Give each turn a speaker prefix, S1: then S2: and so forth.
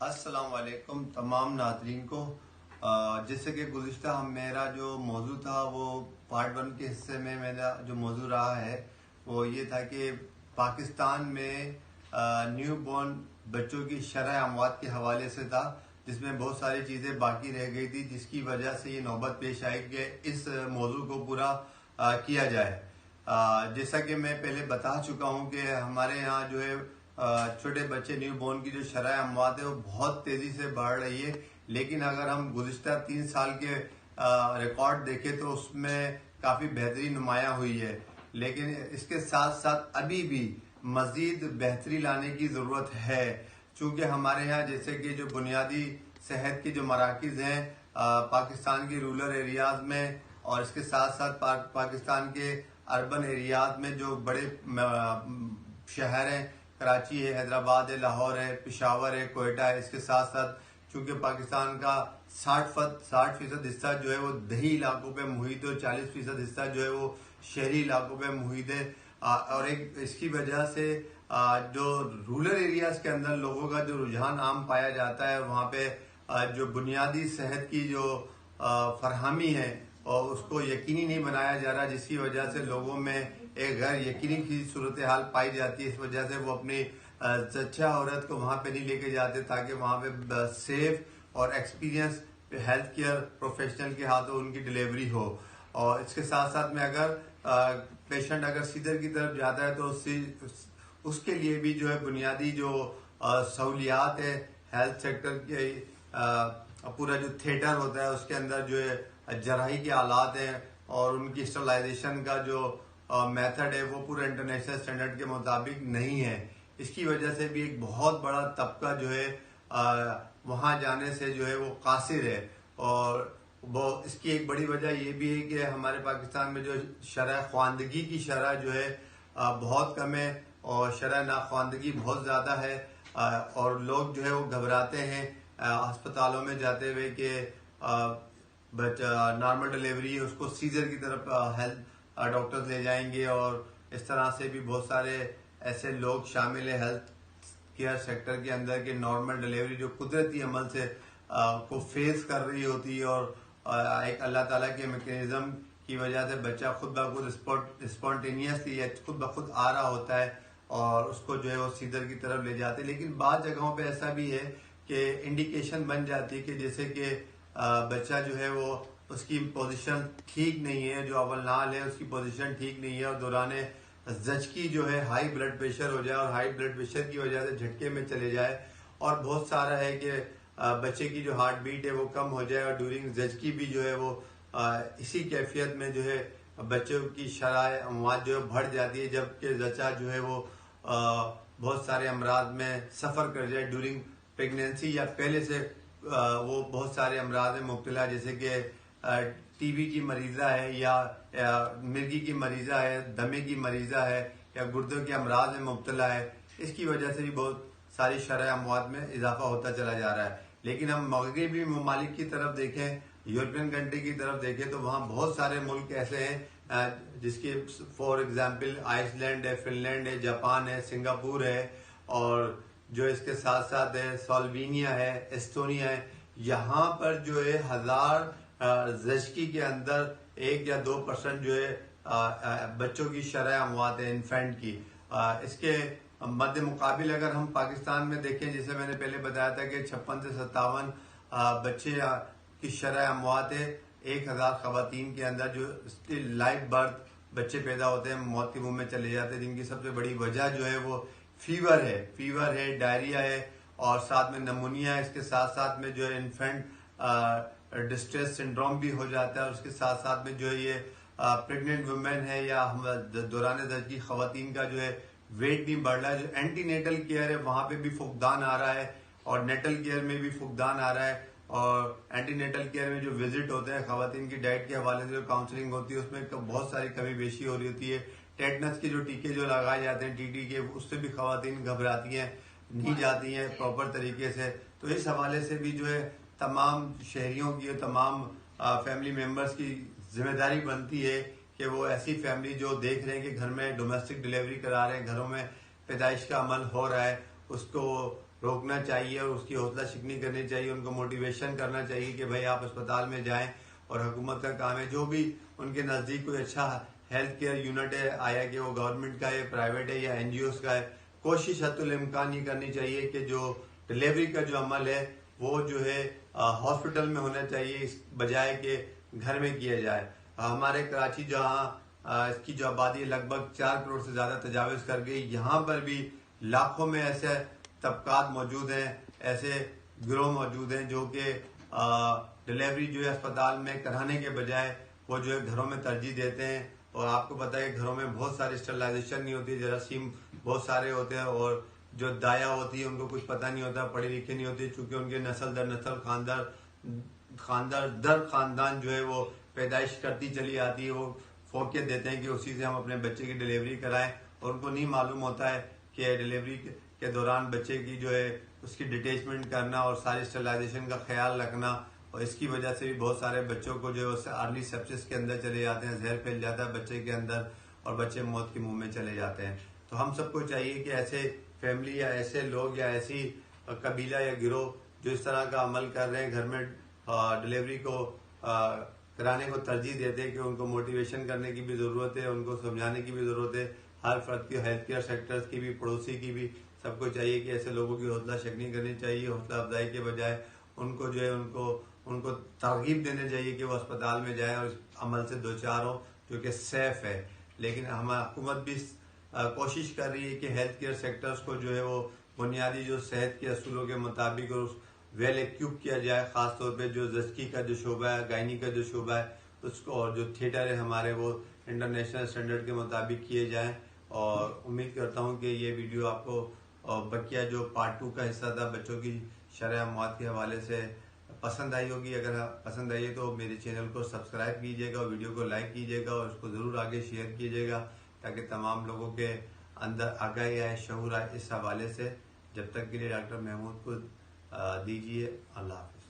S1: السلام علیکم تمام ناظرین کو۔ جیسے کہ گزشتہ میرا جو موضوع تھا وہ پارٹ 1 کے حصے میں میرا جو موضوع رہا ہے وہ یہ تھا کہ پاکستان میں نیو بورن بچوں کی شرح اموات کے حوالے سے تھا، جس میں بہت ساری چیزیں باقی رہ گئی تھی، جس کی وجہ سے یہ نوبت پیش آئی کہ اس موضوع کو پورا کیا جائے۔ جیسا کہ میں پہلے بتا چکا ہوں کہ ہمارے یہاں جو ہے چھوٹے بچے نیو بورن کی جو شرح اموات ہے وہ بہت تیزی سے بڑھ رہی ہے، لیکن اگر ہم گزشتہ 3 سال کے ریکارڈ دیکھیں تو اس میں کافی بہتری نمایاں ہوئی ہے، لیکن اس کے ساتھ ساتھ ابھی بھی مزید بہتری لانے کی ضرورت ہے، چونکہ ہمارے یہاں جیسے کہ جو بنیادی صحت کے جو مراکز ہیں پاکستان کی رورل ایریاز میں اور اس کے ساتھ ساتھ پاکستان کے اربن ایریاز میں جو بڑے شہر ہیں، کراچی ہے، حیدرآباد ہے، لاہور ہے، پشاور ہے، کوئٹہ ہے، اس کے ساتھ ساتھ چونکہ پاکستان کا 60% حصہ جو ہے وہ دیہی علاقوں پہ محیط ہے اور 40% حصہ جو ہے وہ شہری علاقوں پہ محیط ہے، اور ایک اس کی وجہ سے جو رورل ایریاز کے اندر لوگوں کا جو رجحان عام پایا جاتا ہے، وہاں پہ جو بنیادی صحت کی جو فراہمی ہے اور اس کو یقینی نہیں بنایا جا رہا، جس کی وجہ سے لوگوں میں ایک غیر یقینی کی صورتحال پائی جاتی ہے۔ اس وجہ سے وہ اپنی زچہ عورت کو وہاں پہ نہیں لے کے جاتے تاکہ وہاں پہ سیف اور ایکسپیرینس ہیلتھ کیئر پروفیشنل کے ہاتھوں ان کی ڈیلیوری ہو۔ اور اس کے ساتھ ساتھ میں اگر پیشنٹ اگر سیدر کی طرف جاتا ہے تو اس کے لیے بھی جو ہے بنیادی جو سہولیات ہے ہیلتھ سیکٹر کے، پورا جو تھیٹر ہوتا ہے اس کے اندر جو ہے جراحی کے آلات ہیں اور ان کی اسٹرلائزیشن کا جو میتھڈ ہے وہ پورا انٹرنیشنل اسٹینڈرڈ کے مطابق نہیں ہے۔ اس کی وجہ سے بھی ایک بہت بڑا طبقہ جو ہے وہاں جانے سے جو ہے وہ قاصر ہے، اور اس کی ایک بڑی وجہ یہ بھی ہے کہ ہمارے پاکستان میں جو شرح خواندگی کی شرح جو ہے بہت کم ہے اور شرح ناخواندگی بہت زیادہ ہے، اور لوگ جو ہے وہ گھبراتے ہیں ہسپتالوں میں جاتے ہوئے کہ نارمل ڈیلیوری ہے اس کو سیزر کی طرف ڈاکٹرز لے جائیں گے، اور اس طرح سے بھی بہت سارے ایسے لوگ شامل ہیں ہیلتھ کیئر سیکٹر کے اندر کہ نارمل ڈیلیوری جو قدرتی عمل سے کو فیس کر رہی ہوتی ہے، اور ایک اللہ تعالیٰ کے میکینزم کی وجہ سے بچہ خود بخود اسپونٹینیسلی یا خود بخود آ رہا ہوتا ہے اور اس کو جو ہے وہ سیزر کی طرف لے جاتے ہیں۔ لیکن بعض جگہوں پہ ایسا بھی ہے کہ انڈیکیشن بن جاتی ہے کہ جیسے کہ بچہ جو ہے وہ اس کی پوزیشن ٹھیک نہیں ہے، جو اول نال ہے اس کی پوزیشن ٹھیک نہیں ہے، اور دوران زچگی جو ہے ہائی بلڈ پریشر ہو جائے اور ہائی بلڈ پریشر کی وجہ سے جھٹکے میں چلے جائے، اور بہت سارا ہے کہ بچے کی جو ہارٹ بیٹ ہے وہ کم ہو جائے اور ڈیورنگ زچگی بھی جو ہے وہ اسی کیفیت میں جو ہے بچوں کی شرح اموات جو ہے بڑھ جاتی ہے، جبکہ زچہ جو ہے وہ بہت سارے امراض میں سفر کر جائے ڈیورنگ پریگنینسی یا پہلے سے وہ بہت سارے امراض میں مبتلا، جیسے کہ ٹی بی کی مریضہ ہے یا مرگی کی مریضہ ہے، دمے کی مریضہ ہے یا گردوں کے امراض میں مبتلا ہے۔ اس کی وجہ سے بھی بہت ساری شرح اموات میں اضافہ ہوتا چلا جا رہا ہے۔ لیکن ہم مغربی ممالک کی طرف دیکھیں، یورپین کنٹری کی طرف دیکھیں تو وہاں بہت سارے ملک ایسے ہیں جس کی فار ایگزامپل آئس لینڈ ہے، فن لینڈ ہے، جاپان ہے، سنگاپور ہے، اور جو اس کے ساتھ ساتھ ہے سلووینیا ہے، ایسٹونیا ہے۔ یہاں پر جو ہے 1000 زچگی کے اندر 1 یا 2% جو ہے بچوں کی شرح اموات ہے انفینٹ کی۔ اس کے مد مقابل اگر ہم پاکستان میں دیکھیں، جیسے میں نے پہلے بتایا تھا کہ 56 سے 57 بچے کی شرح اموات ہے 1000 خواتین کے اندر، جو لائف برتھ بچے پیدا ہوتے ہیں موت کے منہ میں چلے جاتے ہیں، جن کی سب سے بڑی وجہ جو ہے وہ فیور ہے، ڈائریا ہے اور ساتھ میں نمونیا ہے۔ اس کے ساتھ ساتھ میں جو ہے انفینٹ ڈسٹریس سنڈروم بھی ہو جاتا ہے، اور اس کے ساتھ ساتھ میں جو ہے یہ پریگننٹ ویمن ہے یا دوران زچگی خواتین کا جو ہے ویٹ بھی بڑھ رہا ہے۔ جو اینٹی نیٹل کیئر ہے وہاں پہ بھی فقدان آ رہا ہے، اور نیٹل کیئر میں بھی فقدان آ رہا ہے، اور اینٹی نیٹل کیئر میں جو وزٹ ہوتے ہیں خواتین کی ڈائٹ کے حوالے سے جو کاؤنسلنگ ہوتی ہے اس میں بہت ساری کمی بیشی ہو رہی ہوتی ہے۔ ٹیٹنس کے جو ٹیکے جو لگائے جاتے ہیں ٹی کے، اس سے بھی خواتین گھبراتی ہیں، نہیں جاتی ہیں پراپر طریقے سے۔ تو اس حوالے سے بھی جو ہے تمام شہریوں کی اور تمام فیملی ممبرز کی ذمہ داری بنتی ہے کہ وہ ایسی فیملی جو دیکھ رہے ہیں کہ گھر میں ڈومیسٹک ڈیلیوری کرا رہے ہیں، گھروں میں پیدائش کا عمل ہو رہا ہے، اس کو روکنا چاہیے اور اس کی حوصلہ شکنی کرنی چاہیے، ان کو موٹیویشن کرنا چاہیے کہ بھائی آپ اسپتال میں جائیں، اور حکومت کا کام ہے جو بھی ان کے نزدیک کوئی اچھا ہیلتھ کیئر یونٹ ہے، آیا کہ وہ گورنمنٹ کا ہے، پرائیویٹ ہے یا این جی اوز کا ہے، کوشش حتی الامکان یہ کرنی چاہیے کہ جو ڈلیوری کا جو عمل ہے وہ جو ہے ہاسپٹل میں ہونا چاہیے، اس بجائے کہ گھر میں کیا جائے۔ ہمارے کراچی جہاں اس کی جو آبادی لگ بھگ 4 کروڑ سے زیادہ تجاوز کر گئی، یہاں پر بھی لاکھوں میں ایسے طبقات موجود ہیں، ایسے گروہ موجود ہیں جو کہ ڈلیوری جو ہے اسپتال میں کرانے کے بجائے وہ جو ہے گھروں میں ترجیح دیتے ہیں۔ اور آپ کو پتہ ہے کہ گھروں میں بہت ساری اسٹرلائزیشن نہیں ہوتی، جراثیم بہت سارے ہوتے ہیں، اور جو دایا ہوتی ہے ان کو کچھ پتہ نہیں ہوتا، پڑھی لکھی نہیں ہوتی، چونکہ ان کے نسل در نسل خاندان جو ہے وہ پیدائش کرتی چلی آتی ہے، وہ فوقیت دیتے ہیں کہ اسی سے ہم اپنے بچے کی ڈلیوری کرائیں، اور ان کو نہیں معلوم ہوتا ہے کہ ڈلیوری کے دوران بچے کی جو ہے اس کی ڈیٹیچمنٹ کرنا اور ساری اسٹرلائزیشن کا خیال رکھنا، اور اس کی وجہ سے بھی بہت سارے بچوں کو جو ہے ارلی سیپسس کے اندر چلے جاتے ہیں، زہر پھیل جاتا ہے بچے کے اندر اور بچے موت کے منہ میں چلے جاتے ہیں۔ تو ہم سب کو چاہیے کہ ایسے فیملی یا ایسے لوگ یا ایسی قبیلہ یا گروہ جو اس طرح کا عمل کر رہے ہیں، گھر میں ڈلیوری کو کرانے کو ترجیح دیتے ہیں، کہ ان کو موٹیویشن کرنے کی بھی ضرورت ہے، ان کو سمجھانے کی بھی ضرورت ہے، ہر فرد کی، ہیلتھ کیئر سیکٹرز کی بھی، پڑوسی کی بھی، سب کو چاہیے کہ ایسے لوگوں کی حوصلہ شکنی کرنی چاہیے، حوصلہ افزائی کے بجائے ان کو جو ہے ان کو ترغیب دینے چاہیے کہ وہ اسپتال میں جائیں اور اس عمل سے دوچار ہوں جو کہ سیف ہے۔ لیکن ہماری حکومت بھی کوشش کر رہی ہے کہ ہیلتھ کیئر سیکٹرز کو جو ہے وہ بنیادی جو صحت کے اصولوں کے مطابق اور ویل ایکوپ کیا جائے، خاص طور پہ جو زچگی کا جو شعبہ ہے، گائنی کا جو شعبہ ہے اس کو، اور جو تھیٹر ہے ہمارے، وہ انٹرنیشنل اسٹینڈرڈ کے مطابق کیے جائیں۔ اور امید کرتا ہوں کہ یہ ویڈیو آپ کو بقیہ جو پارٹ 2 کا حصہ تھا بچوں کی شرح اموات کے حوالے سے پسند آئی ہوگی۔ اگر پسند آئی ہے تو میرے چینل کو سبسکرائب کیجیے گا، ویڈیو کو لائک کیجیے گا، اور اس کو ضرور آگے شیئر کیجیے گا تاکہ تمام لوگوں کے اندر آگاہی آئے، شعور آئے اس حوالے سے۔ جب تک کے لیے ڈاکٹر محمود کو دیجیے، اللہ حافظ۔